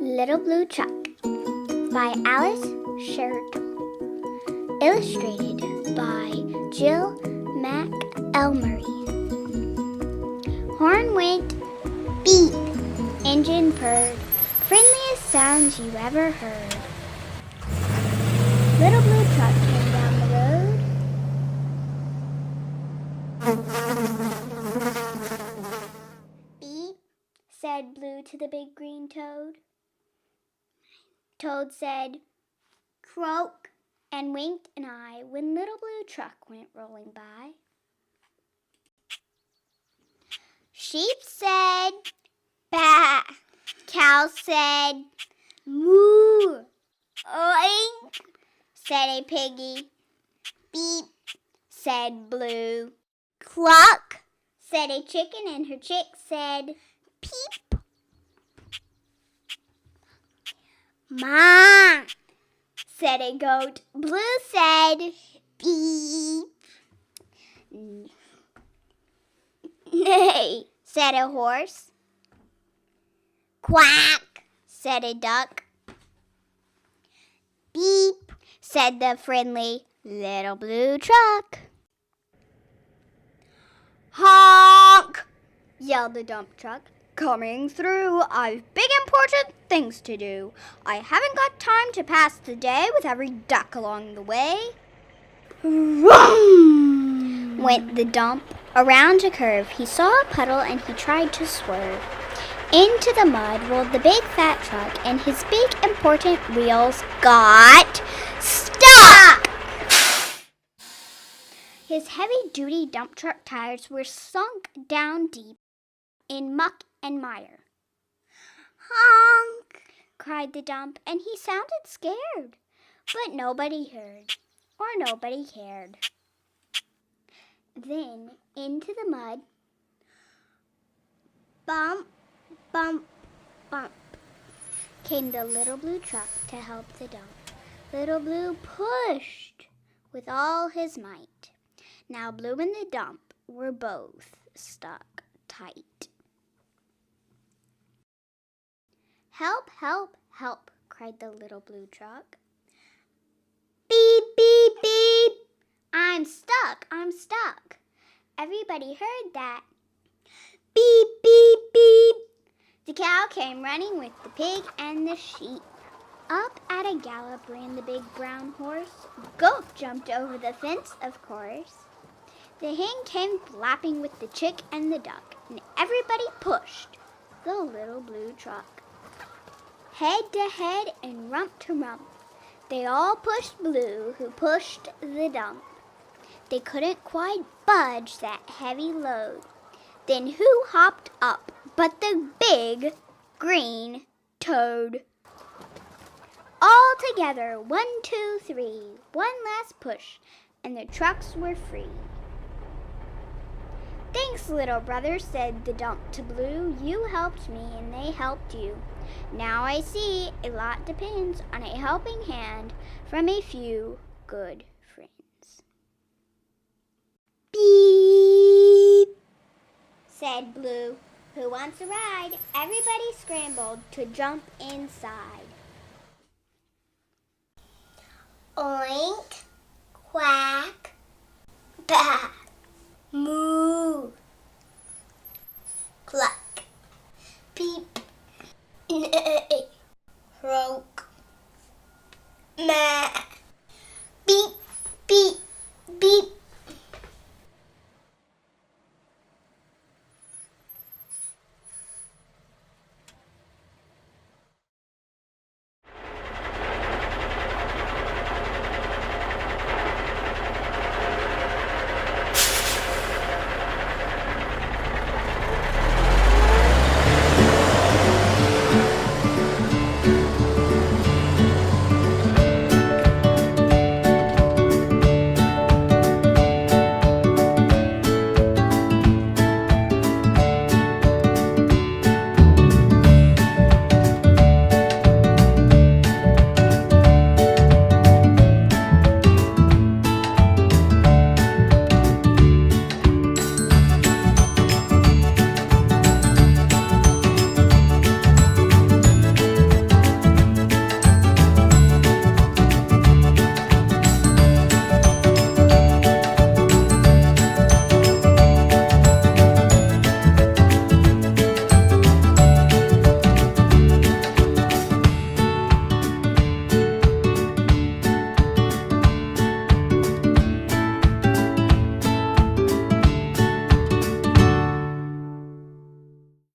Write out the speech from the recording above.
Little Blue Truck by Alice Schertle. Illustrated by Jill McElmurry. Horn went, beep, engine purred, friendliest sounds you ever heard. Little Blue Truck came down the road. Beep, said Blue to the big green toad. Toad said, croak, and winked an eye when Little Blue Truck went rolling by. Sheep said, baa. Cow said, moo. Oink, said a piggy. Beep, said Blue. Cluck, said a chicken, and her chick said, peep. Ma, said a goat. Blue said, beep. Neigh, said a horse. Quack, said a duck. Beep, said the friendly Little Blue Truck. Honk, yelled the dump truck. Coming through, I've big important things to do. I haven't got time to pass the day with every duck along the way. Vroom! Went the dump. Around a curve, he saw a puddle and he tried to swerve. Into the mud rolled the big fat truck, and his big important wheels got stuck. His heavy-duty dump truck tires were sunk down deep in muck and mire. Honk, cried the dump, and he sounded scared. But nobody heard, or nobody cared. Then, into the mud, bump, bump, bump, came the Little Blue Truck to help the dump. Little Blue pushed with all his might. Now Blue and the dump were both stuck tight. Help, help, help, cried the Little Blue Truck. Beep, beep, beep. I'm stuck, I'm stuck. Everybody heard that. Beep, beep, beep. The cow came running with the pig and the sheep. Up at a gallop ran the big brown horse. Goat jumped over the fence, of course. The hen came flapping with the chick and the duck, and everybody pushed the Little Blue Truck. Head to head and rump to rump, they all pushed Blue, who pushed the dump. They couldn't quite budge that heavy load. Then who hopped up but the big green toad? All together, 1, 2, 3, one last push, and the trucks were free. Thanks, little brother, said the dump to Blue. You helped me and they helped you. Now I see a lot depends on a helping hand from a few good friends. Beep, said Blue. Who wants a ride? Everybody scrambled to jump inside. Oink, quack, bah, moo, cluck, peep, neigh.